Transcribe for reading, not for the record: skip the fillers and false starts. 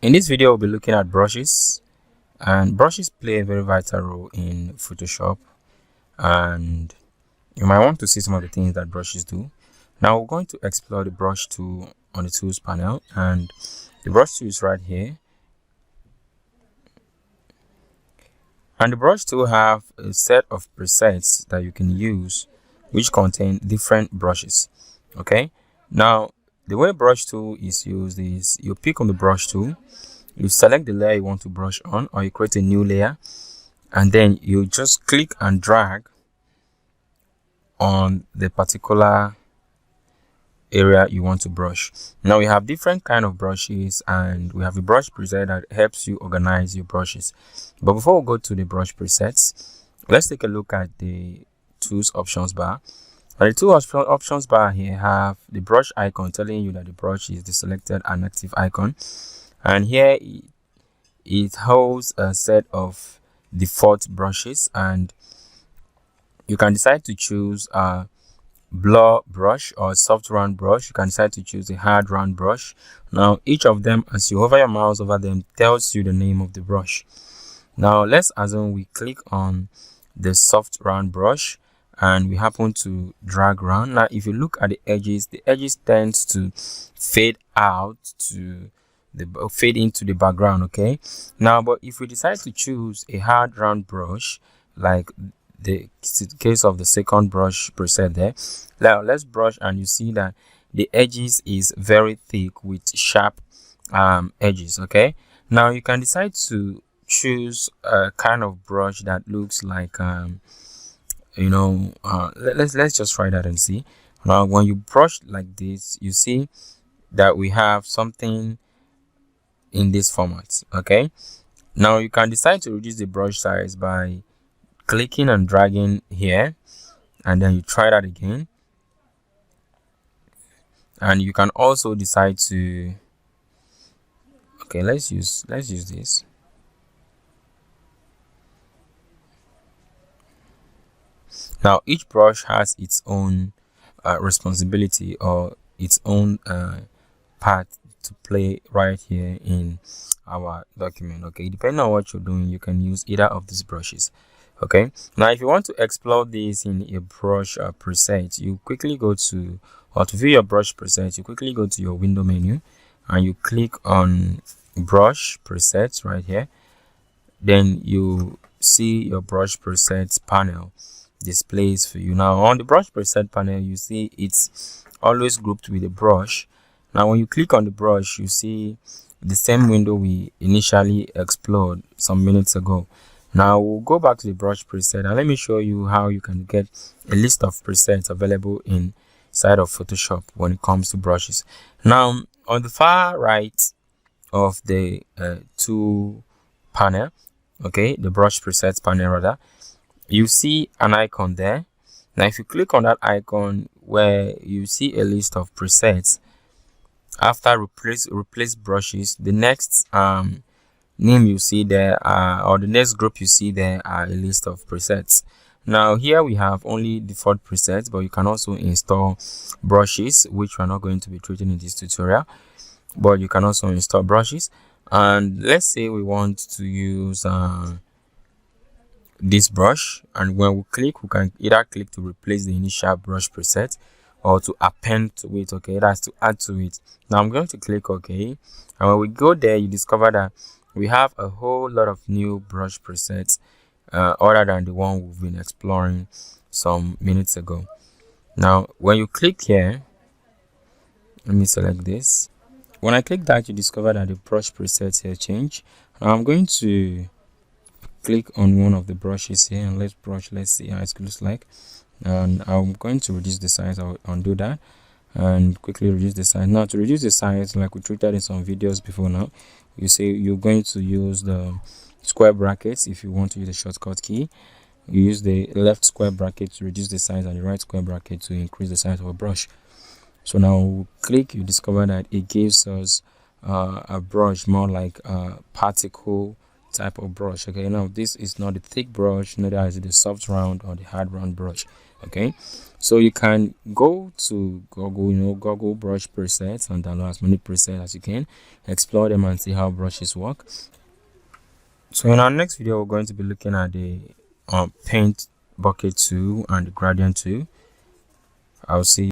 In this video, we'll be looking at brushes, and brushes play a very vital role in Photoshop, and you might want to see some of the things that brushes do. Now we're going to explore the brush tool on the tools panel, and the brush tool is right here. And the brush tool have a set of presets that you can use which contain different brushes. Okay, now the way brush tool is used is you pick on the brush tool, you select the layer you want to brush on, or you create a new layer, and then you just click and drag on the particular area you want to brush. Now we have different kind of brushes, and we have a brush preset that helps you organize your brushes. But before we go to the brush presets, let's take a look at the tools options bar. And the tools options bar here have the brush icon telling you that the brush is the selected and active icon, and here it holds a set of default brushes, and you can decide to choose a blur brush or soft round brush. You can decide to choose a hard round brush. Now each of them, as you hover your mouse over them, tells you the name of the brush. Now let's assume we click on the soft round brush and we happen to drag around. Now if you look at the edges tends to fade out to the fade into the background. Okay, now but if we decide to choose a hard round brush, like the case of the second brush preset there, now let's brush, and you see that the edges is very thick with sharp edges. Okay, now you can decide to choose a kind of brush that looks like let's just try that and see. Now when you brush like this, you see that we have something in this format. Okay, now you can decide to reduce the brush size by clicking and dragging here, and then you try that again. And you can also decide to, okay, let's use this. Now each brush has its own responsibility or its own part to play right here in our document. Okay, depending on what you're doing, you can use either of these brushes. Okay, now if you want to explore this in a brush preset, you quickly go to, or to view your brush preset, you quickly go to your window menu and you click on brush presets right here. Then you see your brush presets panel displays for you. Now on the brush preset panel, you see it's always grouped with a brush. Now when you click on the brush, you see the same window we initially explored some minutes ago. Now we'll go back to the brush preset, and let me show you how you can get a list of presets available inside of Photoshop when it comes to brushes. Now on the far right of the tool panel, okay, the brush presets panel rather, you see an icon there. Now if you click on that icon where you see a list of presets, after replace brushes, the next name you see there or the next group you see there are a list of presets. Now here we have only default presets, but you can also install brushes, which we're not going to be treating in this tutorial, but you can also install brushes. And let's say we want to use this brush, and when we click, we can either click to replace the initial brush preset or to append to it. Okay, that's to add to it. Now I'm going to click OK, and when we go there, you discover that we have a whole lot of new brush presets other than the one we've been exploring some minutes ago. Now when you click here, let me select this. When I click that, you discover that the brush presets here change. Now I'm going to click on one of the brushes here, and let's see how it looks like. And I'm going to reduce the size. I'll undo that and quickly reduce the size. Now to reduce the size, like we treated in some videos before, now you say you're going to use the square brackets. If you want to use the shortcut key, you use the left square bracket to reduce the size and the right square bracket to increase the size of a brush. So now we'll click, you discover that it gives us a brush more like a particle type of brush. Okay, now this is not a thick brush, neither is it a soft round or the hard round brush. Okay, so you can go to Google, Google brush presets, and download as many presets as you can, explore them and see how brushes work. So in our next video, we're going to be looking at the paint bucket tool and the gradient tool. I'll see